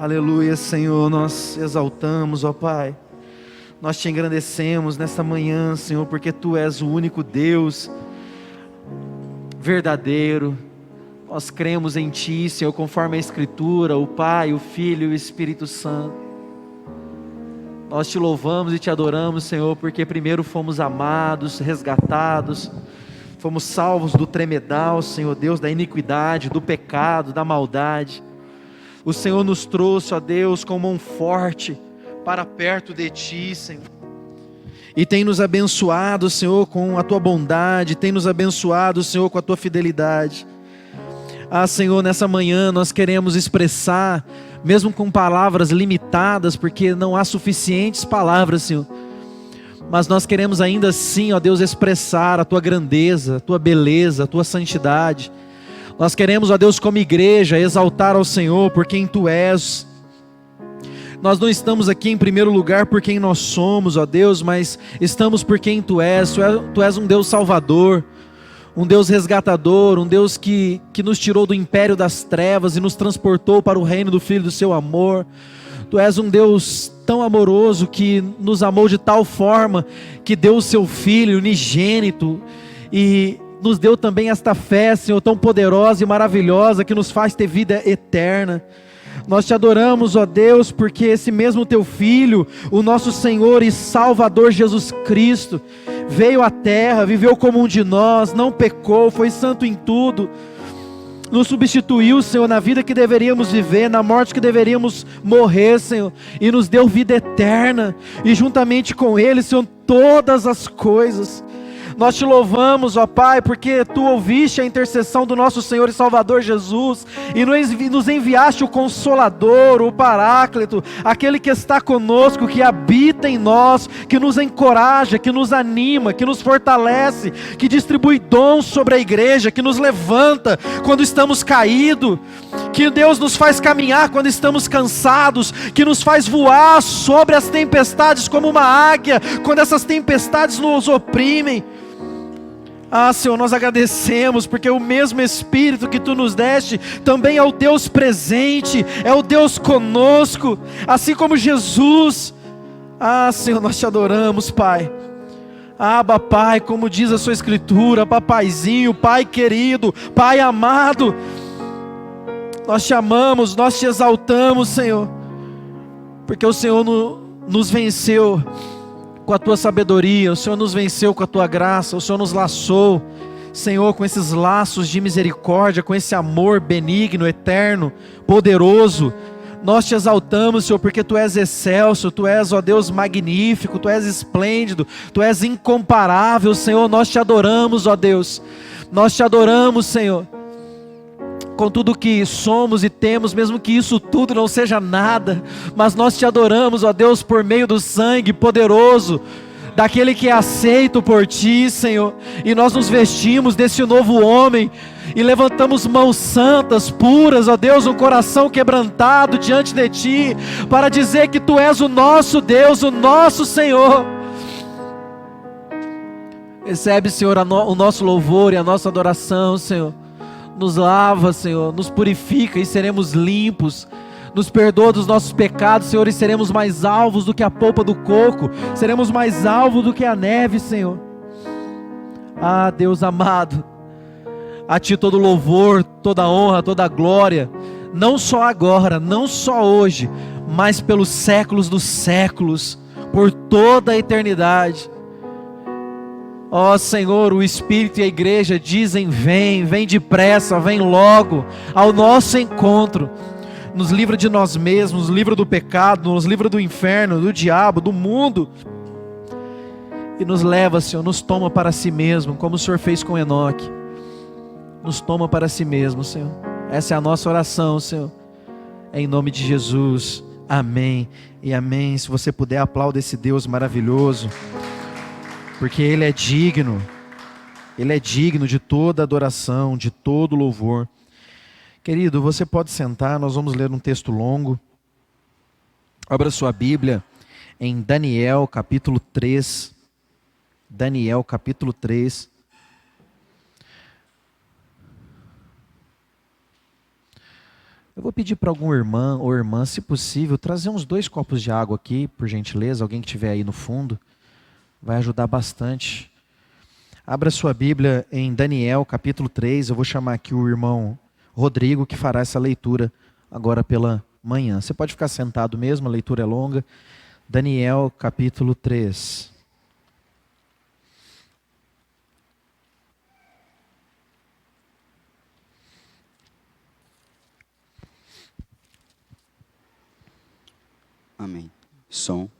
Aleluia, Senhor, nós exaltamos, ó Pai. Nós te engrandecemos nesta manhã, Senhor, porque Tu és o único Deus verdadeiro. Nós cremos em Ti, Senhor, conforme a Escritura, o Pai, o Filho e o Espírito Santo. Nós Te louvamos e Te adoramos, Senhor, porque primeiro fomos amados, resgatados, fomos salvos do tremedal, Senhor Deus, da iniquidade, do pecado, da maldade. O Senhor nos trouxe, ó Deus, com mão forte para perto de Ti, Senhor. E tem nos abençoado, Senhor, com a Tua bondade, tem nos abençoado, Senhor, com a Tua fidelidade. Ah, Senhor, nessa manhã nós queremos expressar, mesmo com palavras limitadas, porque não há suficientes palavras, Senhor. Mas nós queremos ainda assim, ó Deus, expressar a Tua grandeza, a Tua beleza, a Tua santidade. Nós queremos, ó Deus, como igreja, exaltar ao Senhor por quem Tu és. Nós não estamos aqui em primeiro lugar por quem nós somos, ó Deus, mas estamos por quem Tu és. Tu és um Deus salvador, um Deus resgatador, um Deus que nos tirou do império das trevas e nos transportou para o reino do Filho do Seu amor. Tu és um Deus tão amoroso que nos amou de tal forma que deu o Seu Filho unigênito e nos deu também esta fé, Senhor, tão poderosa e maravilhosa que nos faz ter vida eterna. Nós Te adoramos, ó Deus, porque esse mesmo Teu Filho, o nosso Senhor e Salvador Jesus Cristo, veio à terra, viveu como um de nós, não pecou, foi santo em tudo, nos substituiu, Senhor, na vida que deveríamos viver, na morte que deveríamos morrer, Senhor, e nos deu vida eterna, e juntamente com Ele, Senhor, todas as coisas. Nós Te louvamos, ó Pai, porque Tu ouviste a intercessão do nosso Senhor e Salvador Jesus, e nos enviaste o Consolador, o Paráclito, aquele que está conosco, que habita em nós, que nos encoraja, que nos anima, que nos fortalece, que distribui dons sobre a igreja, que nos levanta quando estamos caídos, que Deus nos faz caminhar quando estamos cansados, que nos faz voar sobre as tempestades como uma águia, quando essas tempestades nos oprimem. Ah, Senhor, nós agradecemos, porque o mesmo Espírito que Tu nos deste, também é o Deus presente, é o Deus conosco, assim como Jesus. Ah, Senhor, nós Te adoramos, Pai. Abba, Pai, como diz a Sua Escritura, Papaizinho, Pai querido, Pai amado, nós Te amamos, nós Te exaltamos, Senhor, porque o Senhor nos venceu com a Tua sabedoria, o Senhor nos venceu com a Tua graça, o Senhor nos laçou, Senhor, com esses laços de misericórdia, com esse amor benigno, eterno, poderoso. Nós Te exaltamos, Senhor, porque Tu és excelso, Tu és, ó Deus, magnífico, Tu és esplêndido, Tu és incomparável, Senhor. Nós Te adoramos, ó Deus, nós Te adoramos, Senhor, com tudo que somos e temos, mesmo que isso tudo não seja nada, mas nós Te adoramos, ó Deus, por meio do sangue poderoso daquele que é aceito por Ti, Senhor, e nós nos vestimos desse novo homem, e levantamos mãos santas, puras, ó Deus, um coração quebrantado diante de Ti, para dizer que Tu és o nosso Deus, o nosso Senhor. Recebe, Senhor, o nosso louvor e a nossa adoração, Senhor. Nos lava, Senhor, nos purifica e seremos limpos. Nos perdoa dos nossos pecados, Senhor, e seremos mais alvos do que a polpa do coco. Seremos mais alvos do que a neve, Senhor. Ah, Deus amado, a Ti todo louvor, toda honra, toda glória, não só agora, não só hoje, mas pelos séculos dos séculos, por toda a eternidade. Ó Senhor, o Espírito e a igreja dizem: vem, vem depressa, vem logo ao nosso encontro. Nos livra de nós mesmos, nos livra do pecado, nos livra do inferno, do diabo, do mundo. E nos leva, Senhor, nos toma para Si mesmo, como o Senhor fez com Enoque. Nos toma para Si mesmo, Senhor. Essa é a nossa oração, Senhor. Em nome de Jesus. Amém e amém. Se você puder, aplauda esse Deus maravilhoso, porque Ele é digno de toda adoração, de todo louvor. Querido, você pode sentar, nós vamos ler um texto longo. Abra sua Bíblia em Daniel capítulo 3. Daniel capítulo 3. Eu vou pedir para algum irmão ou irmã, se possível, trazer uns 2 copos de água aqui, por gentileza. Alguém que estiver aí no fundo, vai ajudar bastante. Abra sua Bíblia em Daniel, capítulo 3. Eu vou chamar aqui o irmão Rodrigo, que fará essa leitura agora pela manhã. Você pode ficar sentado mesmo, a leitura é longa. Daniel, capítulo 3. Amém. Som.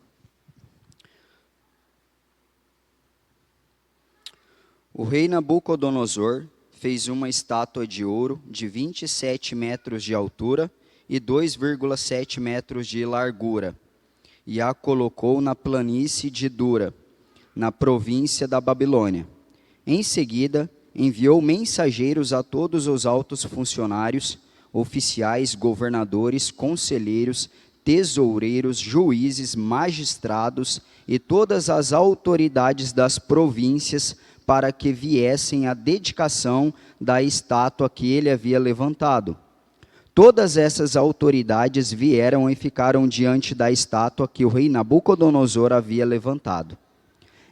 O rei Nabucodonosor fez uma estátua de ouro de 27 metros de altura e 2,7 metros de largura, e a colocou na planície de Dura, na província da Babilônia. Em seguida, enviou mensageiros a todos os altos funcionários, oficiais, governadores, conselheiros, tesoureiros, juízes, magistrados e todas as autoridades das províncias para que viessem à dedicação da estátua que ele havia levantado. Todas essas autoridades vieram e ficaram diante da estátua que o rei Nabucodonosor havia levantado.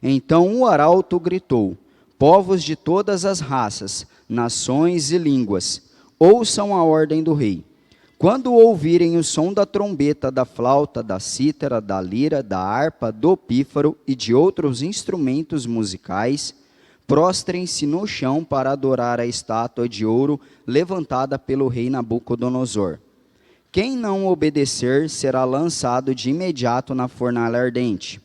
Então o arauto gritou: povos de todas as raças, nações e línguas, ouçam a ordem do rei. Quando ouvirem o som da trombeta, da flauta, da cítara, da lira, da harpa, do pífaro e de outros instrumentos musicais, prostrem-se no chão para adorar a estátua de ouro levantada pelo rei Nabucodonosor. Quem não obedecer será lançado de imediato na fornalha ardente.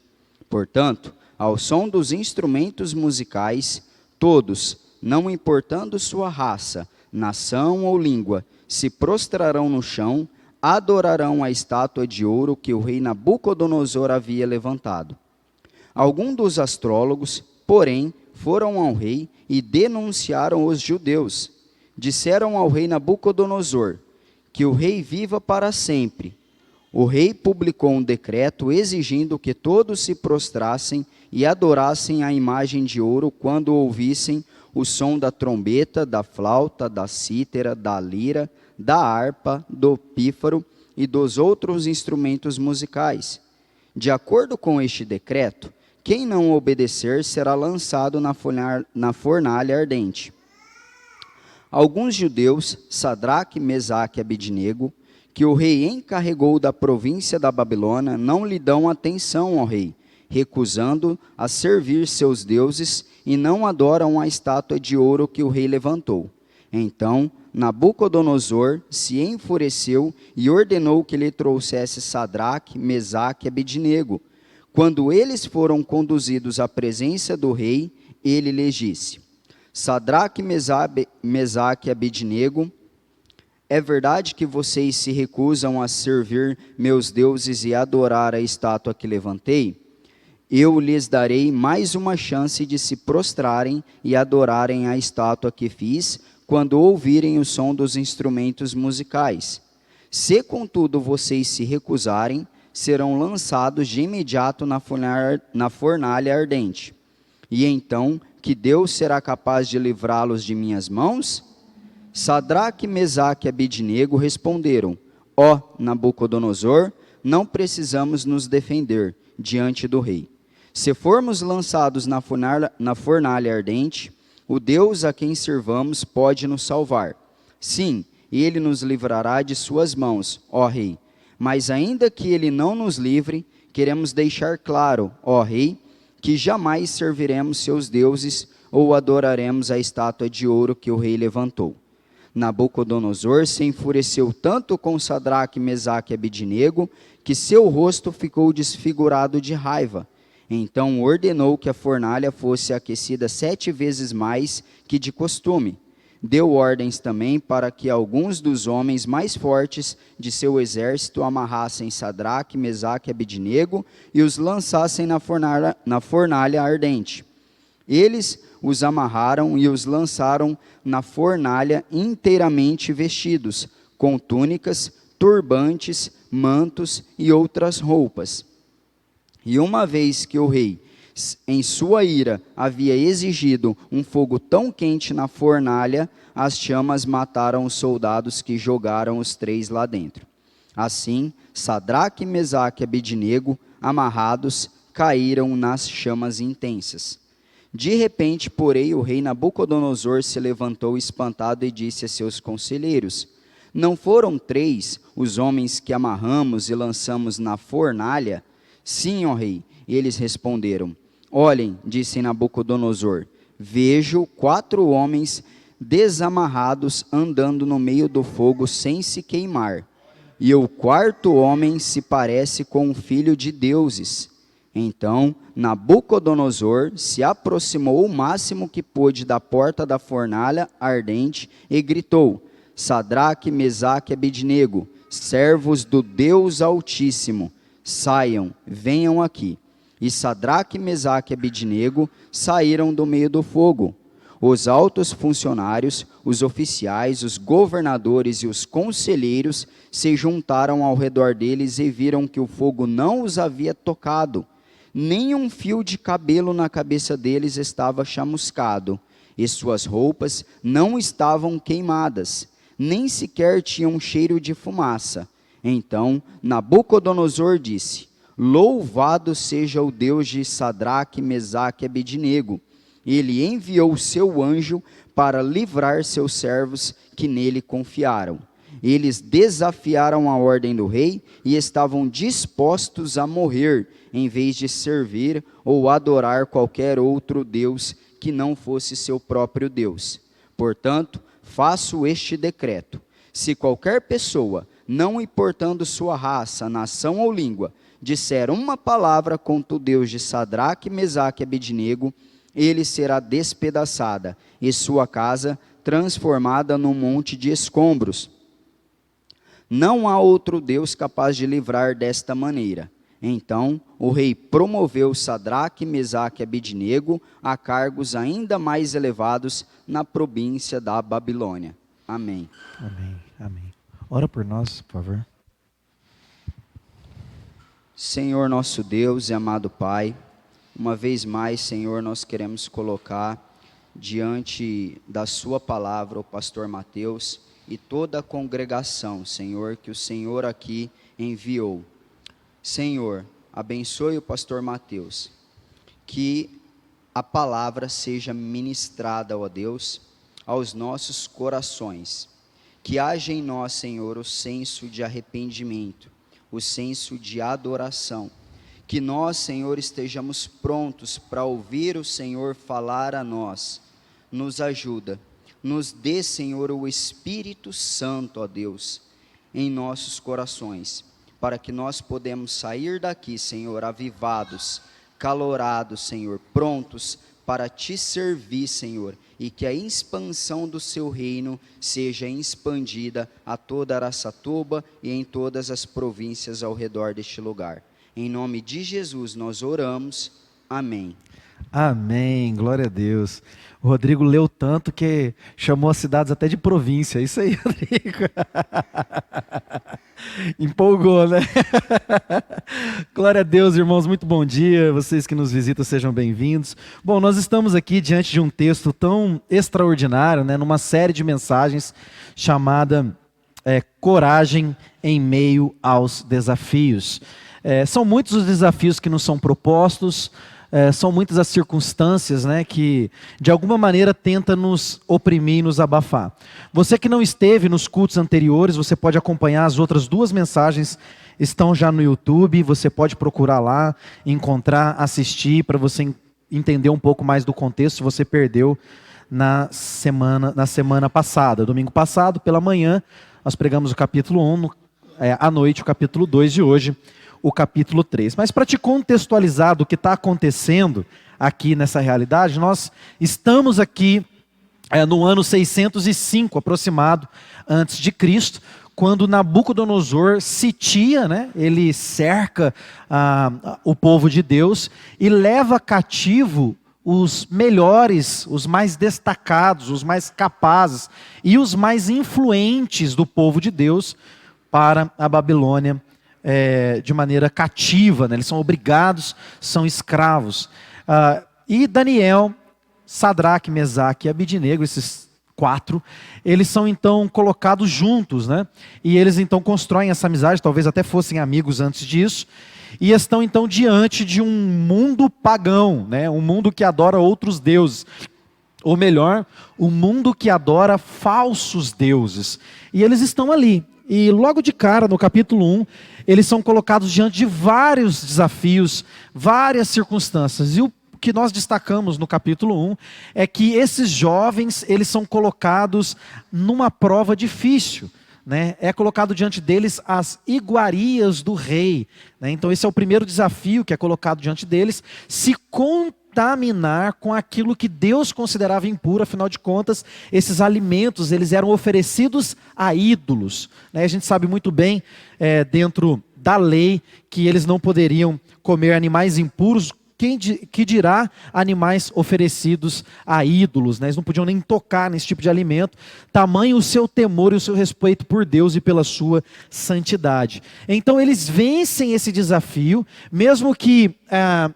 Portanto, ao som dos instrumentos musicais, todos, não importando sua raça, nação ou língua, se prostrarão no chão, adorarão a estátua de ouro que o rei Nabucodonosor havia levantado. Alguns dos astrólogos, porém, foram ao rei e denunciaram os judeus. Disseram ao rei Nabucodonosor: que o rei viva para sempre. O rei publicou um decreto exigindo que todos se prostrassem e adorassem a imagem de ouro quando ouvissem o som da trombeta, da flauta, da cítara, da lira, da harpa, do pífaro e dos outros instrumentos musicais. De acordo com este decreto, quem não obedecer será lançado na fornalha ardente. Alguns judeus, Sadraque, Mesaque e Abednego, que o rei encarregou da província da Babilônia, não lhe dão atenção ao rei, recusando a servir seus deuses e não adoram a estátua de ouro que o rei levantou. Então Nabucodonosor se enfureceu e ordenou que lhe trouxesse Sadraque, Mesaque e Abednego. Quando eles foram conduzidos à presença do rei, ele lhes disse: Sadraque, Mesaque e Abednego, é verdade que vocês se recusam a servir meus deuses e adorar a estátua que levantei? Eu lhes darei mais uma chance de se prostrarem e adorarem a estátua que fiz, quando ouvirem o som dos instrumentos musicais. Se, contudo, vocês se recusarem, serão lançados de imediato na fornalha ardente. E então, que Deus será capaz de livrá-los de minhas mãos? Sadraque, Mesaque e Abednego responderam: Ó Nabucodonosor, não precisamos nos defender diante do rei. Se formos lançados na fornalha ardente, o Deus a quem servamos pode nos salvar. Sim, ele nos livrará de suas mãos, ó rei. Mas ainda que ele não nos livre, queremos deixar claro, ó rei, que jamais serviremos seus deuses ou adoraremos a estátua de ouro que o rei levantou. Nabucodonosor se enfureceu tanto com Sadraque, Mesaque e Abednego, que seu rosto ficou desfigurado de raiva. Então ordenou que a fornalha fosse aquecida 7 vezes mais que de costume. Deu ordens também para que alguns dos homens mais fortes de seu exército amarrassem Sadraque, Mesaque e Abednego e os lançassem na fornalha ardente. Eles os amarraram e os lançaram na fornalha inteiramente vestidos, com túnicas, turbantes, mantos e outras roupas. E uma vez que o rei Em sua ira havia exigido um fogo tão quente na fornalha, as chamas mataram os soldados que jogaram os 3 lá dentro. Assim, Sadraque, Mesaque e Abednego, amarrados, caíram nas chamas intensas. De repente, porém, o rei Nabucodonosor se levantou espantado e disse a seus conselheiros: não foram 3 os homens que amarramos e lançamos na fornalha? Sim, ó rei. Eles responderam: olhem, disse Nabucodonosor, vejo 4 homens desamarrados andando no meio do fogo sem se queimar. E o 4º homem se parece com um filho de deuses. Então Nabucodonosor se aproximou o máximo que pôde da porta da fornalha ardente e gritou: Sadraque, Mesaque e Abednego, servos do Deus Altíssimo, saiam, venham aqui. E Sadraque, Mesaque e Abednego saíram do meio do fogo. Os altos funcionários, os oficiais, os governadores e os conselheiros se juntaram ao redor deles e viram que o fogo não os havia tocado. Nem um fio de cabelo na cabeça deles estava chamuscado, e suas roupas não estavam queimadas, nem sequer tinham cheiro de fumaça. Então Nabucodonosor disse: louvado seja o Deus de Sadraque, Mesaque e Abednego. Ele enviou o seu anjo para livrar seus servos que nele confiaram. Eles desafiaram a ordem do rei e estavam dispostos a morrer, em vez de servir ou adorar qualquer outro Deus que não fosse seu próprio Deus. Portanto, faço este decreto: se qualquer pessoa, não importando sua raça, nação ou língua, disser uma palavra contra o Deus de Sadraque, Mesaque e Abednego, ele será despedaçada e sua casa transformada num monte de escombros. Não há outro Deus capaz de livrar desta maneira. Então o rei promoveu Sadraque, Mesaque e Abednego a cargos ainda mais elevados na província da Babilônia. Amém. Amém, amém. Ora por nós, por favor. Senhor nosso Deus e amado Pai, uma vez mais, Senhor, nós queremos colocar diante da sua palavra o pastor Mateus e toda a congregação, Senhor, que o Senhor aqui enviou. Senhor, abençoe o pastor Mateus, que a palavra seja ministrada, ó Deus, aos nossos corações, que haja em nós, Senhor, o senso de arrependimento, o senso de adoração, que nós, Senhor, estejamos prontos para ouvir o Senhor falar a nós. Nos ajuda, nos dê, Senhor, o Espírito Santo, ó Deus, em nossos corações, para que nós podemos sair daqui, Senhor, avivados, calorados, Senhor, prontos para te servir, Senhor, e que a expansão do seu reino seja expandida a toda Araçatuba e em todas as províncias ao redor deste lugar. Em nome de Jesus nós oramos. Amém. Amém, glória a Deus. O Rodrigo leu tanto que chamou as cidades até de província. Isso aí, Rodrigo. Empolgou, né? Glória a Deus, irmãos, muito bom dia. Vocês que nos visitam, sejam bem-vindos. Bom, nós estamos aqui diante de um texto tão extraordinário, né, numa série de mensagens chamada Coragem em Meio aos Desafios. São muitos os desafios que nos são propostos, são muitas as circunstâncias, né, que de alguma maneira tenta nos oprimir e nos abafar. Você que não esteve nos cultos anteriores, você pode acompanhar as outras 2 mensagens, estão já no YouTube, você pode procurar lá, encontrar, assistir, para você entender um pouco mais do contexto, se você perdeu na semana passada. Domingo passado, pela manhã, nós pregamos o capítulo 1, à noite o capítulo 2 de hoje, o capítulo 3. Mas para te contextualizar do que está acontecendo aqui nessa realidade, nós estamos aqui no ano 605, aproximado, antes de Cristo, quando Nabucodonosor sitia, né, ele cerca o povo de Deus e leva cativo os melhores, os mais destacados, os mais capazes e os mais influentes do povo de Deus para a Babilônia, de maneira cativa, né? Eles são obrigados, são escravos. E Daniel, Sadraque, Mesaque e Abidnego, esses 4, eles são então colocados juntos, né? E eles então constroem essa amizade, talvez até fossem amigos antes disso, e estão então diante de um mundo pagão, né? Um mundo que adora outros deuses, ou melhor, um mundo que adora falsos deuses. E eles estão ali. E logo de cara, no capítulo 1, eles são colocados diante de vários desafios, várias circunstâncias. E o que nós destacamos no capítulo 1 é que esses jovens, eles são colocados numa prova difícil, né? É colocado diante deles as iguarias do rei, né? Então esse é o primeiro desafio que é colocado diante deles, se contaminar com aquilo que Deus considerava impuro. Afinal de contas, esses alimentos, eles eram oferecidos a ídolos, né? A gente sabe muito bem, dentro da lei, que eles não poderiam comer animais impuros, que dirá animais oferecidos a ídolos, né? Eles não podiam nem tocar nesse tipo de alimento, tamanho o seu temor e o seu respeito por Deus e pela sua santidade. Então eles vencem esse desafio, mesmo que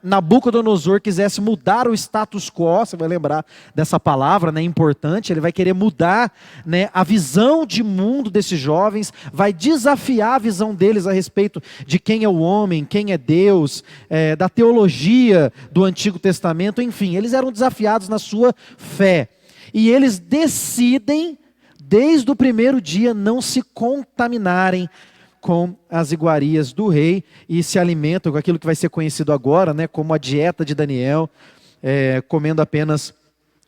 Nabucodonosor quisesse mudar o status quo. Você vai lembrar dessa palavra, né, importante. Ele vai querer mudar, né, a visão de mundo desses jovens, vai desafiar a visão deles a respeito de quem é o homem, quem é Deus, da teologia do Antigo Testamento, enfim, eles eram desafiados na sua fé. E eles decidem, desde o primeiro dia, não se contaminarem com as iguarias do rei e se alimentam com aquilo que vai ser conhecido agora, né, como a dieta de Daniel, comendo apenas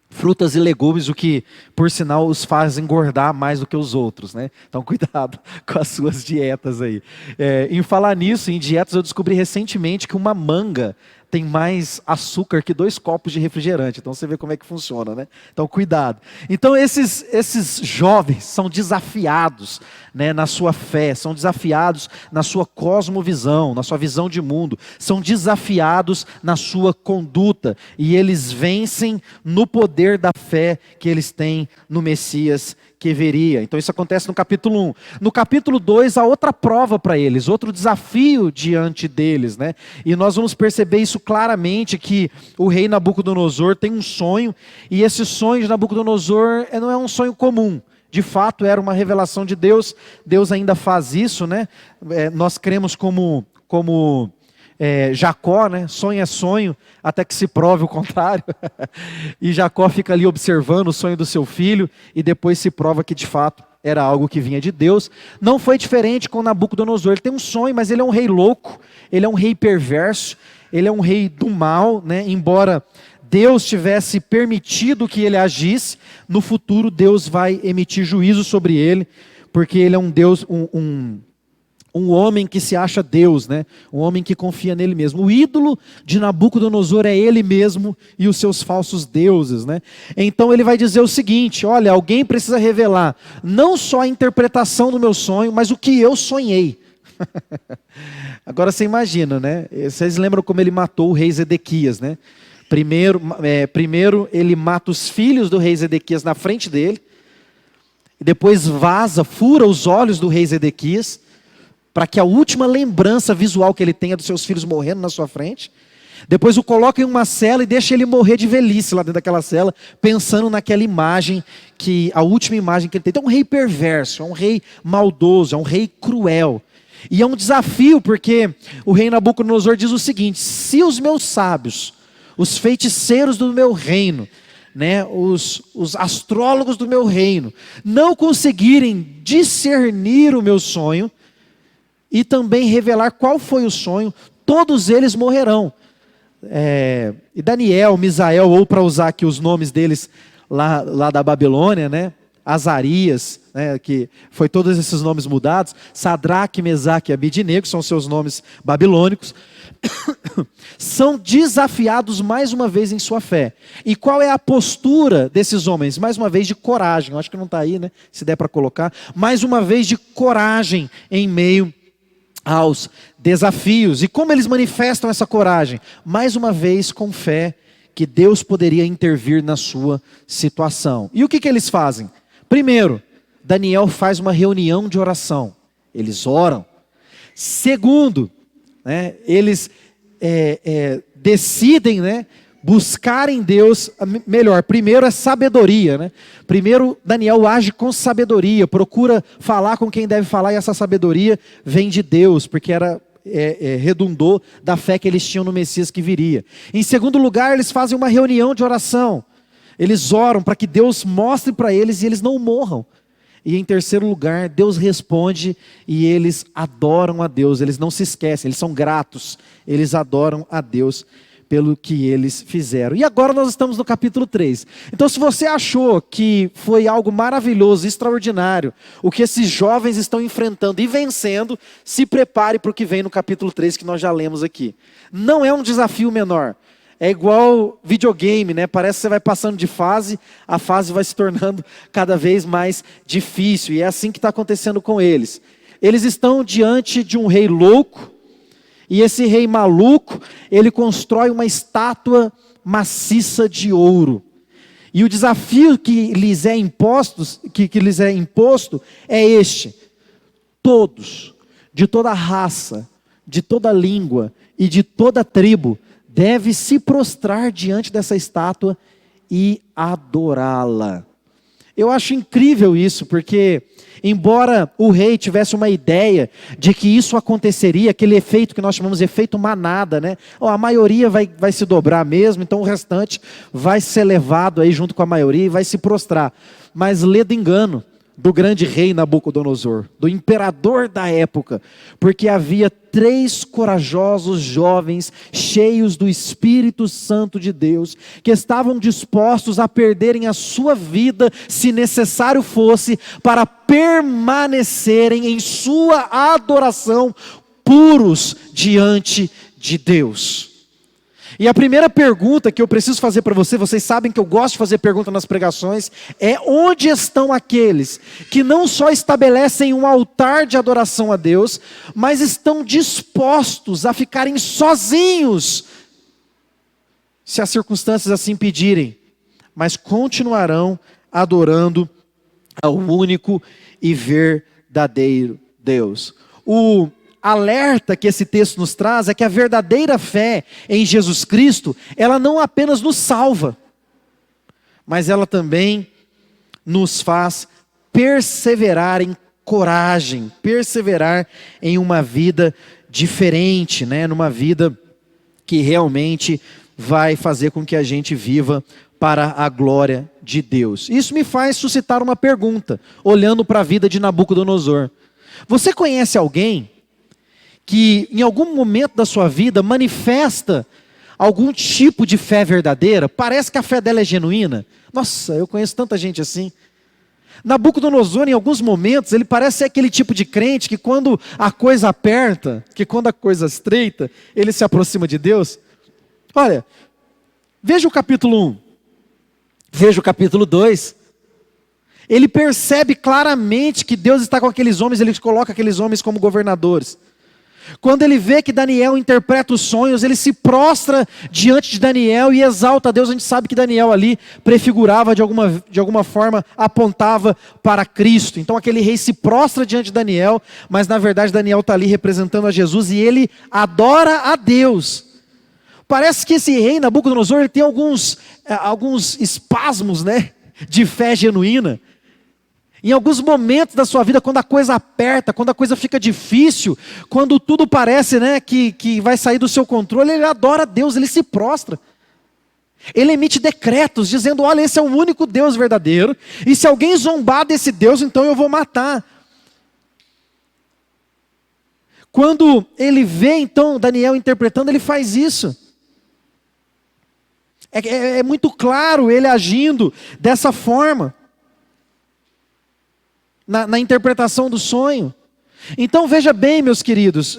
frutas e legumes, o que, por sinal, os faz engordar mais do que os outros, né? Então, cuidado com as suas dietas aí. Em falar nisso, em dietas, eu descobri recentemente que uma manga tem mais açúcar que 2 copos de refrigerante. Então você vê como é que funciona, né? Então cuidado. Então esses jovens são desafiados, né, na sua fé, são desafiados na sua cosmovisão, na sua visão de mundo, são desafiados na sua conduta, e eles vencem no poder da fé que eles têm no Messias que viria. Então isso acontece no capítulo 1. No capítulo 2, há outra prova para eles, outro desafio diante deles, né? E nós vamos perceber isso claramente, que o rei Nabucodonosor tem um sonho, e esse sonho de Nabucodonosor não é um sonho comum. De fato, era uma revelação de Deus. Deus ainda faz isso, né? Nós cremos como Jacó, né? Sonho é sonho, até que se prove o contrário. E Jacó fica ali observando o sonho do seu filho, e depois se prova que de fato era algo que vinha de Deus. Não foi diferente com Nabucodonosor. Ele tem um sonho, mas ele é um rei louco, ele é um rei perverso, ele é um rei do mal, né? Embora Deus tivesse permitido que ele agisse, no futuro Deus vai emitir juízo sobre ele, porque ele é um Deus, um homem que se acha Deus, né? Um homem que confia nele mesmo. O ídolo de Nabucodonosor é ele mesmo e os seus falsos deuses, né? Então ele vai dizer o seguinte: olha, alguém precisa revelar não só a interpretação do meu sonho, mas o que eu sonhei. Agora você imagina, né? Vocês lembram como ele matou o rei Zedequias, né? Primeiro ele mata os filhos do rei Zedequias na frente dele, e depois vaza, fura os olhos do rei Zedequias, para que a última lembrança visual que ele tenha dos seus filhos morrendo na sua frente. Depois o coloca em uma cela e deixa ele morrer de velhice lá dentro daquela cela, pensando naquela imagem, a última imagem que ele tem. Então é um rei perverso, é um rei maldoso, é um rei cruel. E é um desafio, porque o rei Nabucodonosor diz o seguinte: se os meus sábios, os feiticeiros do meu reino, né, os astrólogos do meu reino, não conseguirem discernir o meu sonho e também revelar qual foi o sonho, todos eles morrerão. E Daniel, Misael, ou para usar aqui os nomes deles lá da Babilônia, né, Azarias, né, que foi todos esses nomes mudados, Sadraque, Mesaque e Abidnego, são seus nomes babilônicos, são desafiados mais uma vez em sua fé. E qual é a postura desses homens? Mais uma vez de coragem. Eu acho que não está aí, né, se der para colocar. Mais uma vez de coragem em meio aos desafios. E como eles manifestam essa coragem? Mais uma vez com fé que Deus poderia intervir na sua situação. E o que eles fazem? Primeiro, Daniel faz uma reunião de oração. Eles oram. Segundo, né, eles decidem, né, buscar em Deus, melhor, primeiro é sabedoria, né? Primeiro Daniel age com sabedoria, procura falar com quem deve falar, e essa sabedoria vem de Deus, porque redundou da fé que eles tinham no Messias que viria. Em segundo lugar, eles fazem uma reunião de oração, eles oram para que Deus mostre para eles e eles não morram. E em terceiro lugar, Deus responde e eles adoram a Deus, eles não se esquecem, eles são gratos, eles adoram a Deus pelo que eles fizeram. E agora nós estamos no capítulo 3. Então, se você achou que foi algo maravilhoso, extraordinário, o que esses jovens estão enfrentando e vencendo, se prepare para o que vem no capítulo 3, que nós já lemos aqui. Não é um desafio menor. É igual videogame, né? Parece que você vai passando de fase, a fase vai se tornando cada vez mais difícil. E é assim que está acontecendo com eles. Eles estão diante de um rei louco, e esse rei maluco, ele constrói uma estátua maciça de ouro. E o desafio que lhes é imposto é este: todos, de toda raça, de toda língua e de toda tribo, deve se prostrar diante dessa estátua e adorá-la. Eu acho incrível isso, porque embora o rei tivesse uma ideia de que isso aconteceria, aquele efeito que nós chamamos de efeito manada, né? A maioria vai se dobrar mesmo, então o restante vai ser levado aí junto com a maioria e vai se prostrar. Mas lê do engano do grande rei Nabucodonosor, do imperador da época, porque havia 3 corajosos jovens, cheios do Espírito Santo de Deus, que estavam dispostos a perderem a sua vida, se necessário fosse, para permanecerem em sua adoração, puros diante de Deus. E a primeira pergunta que eu preciso fazer para vocês sabem que eu gosto de fazer pergunta nas pregações, é: onde estão aqueles que não só estabelecem um altar de adoração a Deus, mas estão dispostos a ficarem sozinhos, se as circunstâncias assim pedirem, mas continuarão adorando ao único e verdadeiro Deus? O alerta que esse texto nos traz é que a verdadeira fé em Jesus Cristo, ela não apenas nos salva, mas ela também nos faz perseverar em coragem, perseverar em uma vida diferente, né? Numa vida que realmente vai fazer com que a gente viva para a glória de Deus. Isso me faz suscitar uma pergunta, olhando para a vida de Nabucodonosor. Você conhece alguém que em algum momento da sua vida manifesta algum tipo de fé verdadeira? Parece que a fé dela é genuína. Nossa, eu conheço tanta gente assim. Nabucodonosor, em alguns momentos, ele parece ser aquele tipo de crente que quando a coisa aperta, que quando a coisa estreita, ele se aproxima de Deus. Olha, veja o capítulo 1, veja o capítulo 2. Ele percebe claramente que Deus está com aqueles homens, ele coloca aqueles homens como governadores. Quando ele vê que Daniel interpreta os sonhos, ele se prostra diante de Daniel e exalta a Deus. A gente sabe que Daniel ali prefigurava de alguma forma, apontava para Cristo. Então aquele rei se prostra diante de Daniel, mas na verdade Daniel está ali representando a Jesus e ele adora a Deus. Parece que esse rei Nabucodonosor, ele tem alguns espasmos, né, de fé genuína. Em alguns momentos da sua vida, quando a coisa aperta, quando a coisa fica difícil, quando tudo parece, né, que vai sair do seu controle, ele adora a Deus, ele se prostra. Ele emite decretos dizendo: olha, esse é o único Deus verdadeiro, e se alguém zombar desse Deus, então eu vou matar. Quando ele vê então Daniel interpretando, ele faz isso. É muito claro ele agindo dessa forma. Na interpretação do sonho. Então veja bem, meus queridos,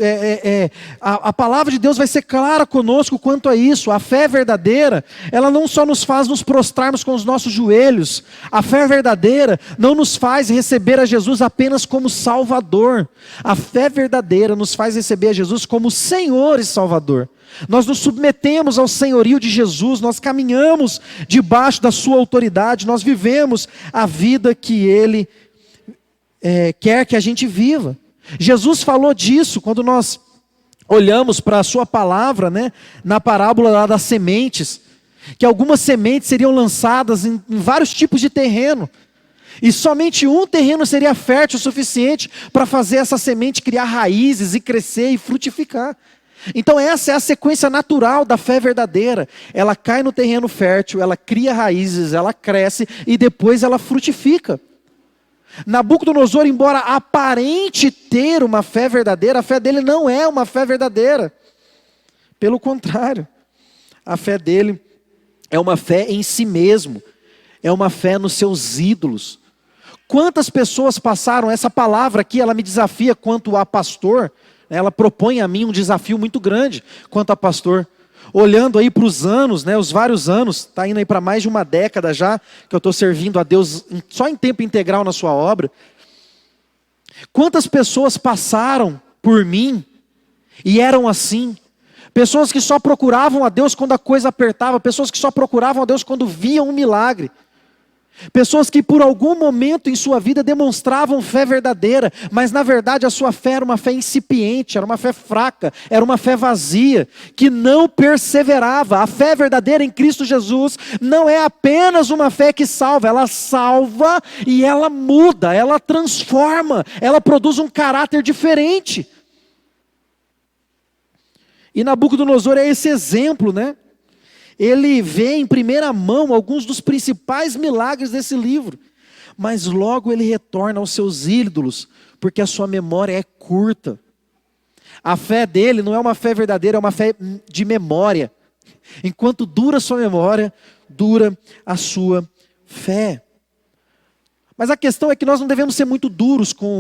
a palavra de Deus vai ser clara conosco quanto a isso. A fé verdadeira, ela não só nos faz nos prostrarmos com os nossos joelhos. A fé verdadeira não nos faz receber a Jesus apenas como Salvador. A fé verdadeira nos faz receber a Jesus como Senhor e Salvador. Nós nos submetemos ao senhorio de Jesus, nós caminhamos debaixo da sua autoridade, nós vivemos a vida que Ele quer que a gente viva. Jesus falou disso quando nós olhamos para a sua palavra, né, na parábola lá das sementes. que algumas sementes seriam lançadas em vários tipos de terreno, e somente um terreno seria fértil o suficiente para fazer essa semente criar raízes e crescer e frutificar. Então essa é a sequência natural da fé verdadeira. Ela cai no terreno fértil, ela cria raízes, ela cresce e depois ela frutifica. Nabucodonosor, embora aparente ter uma fé verdadeira, a fé dele não é uma fé verdadeira. Pelo contrário, a fé dele é uma fé em si mesmo, é uma fé nos seus ídolos. Quantas pessoas passaram, essa palavra aqui, ela me desafia quanto a pastor, ela propõe a mim um desafio muito grande quanto a pastor. Olhando aí para os anos, os vários anos, está indo aí para mais de uma década já, que eu estou servindo a Deus só em tempo integral na sua obra. Quantas pessoas passaram por mim e eram assim? Pessoas que só procuravam a Deus quando a coisa apertava, pessoas que só procuravam a Deus quando viam um milagre. Pessoas que por algum momento em sua vida demonstravam fé verdadeira, mas na verdade a sua fé era uma fé incipiente, era uma fé fraca, era uma fé vazia, que não perseverava. A fé verdadeira em Cristo Jesus não é apenas uma fé que salva, ela salva e ela muda, ela transforma, ela produz um caráter diferente. E Nabucodonosor é esse exemplo, Ele vê em primeira mão alguns dos principais milagres desse livro, mas logo ele retorna aos seus ídolos, porque a sua memória é curta. A fé dele não é uma fé verdadeira, é uma fé de memória. Enquanto dura a sua memória, dura a sua fé. Mas a questão é que nós não devemos ser muito duros com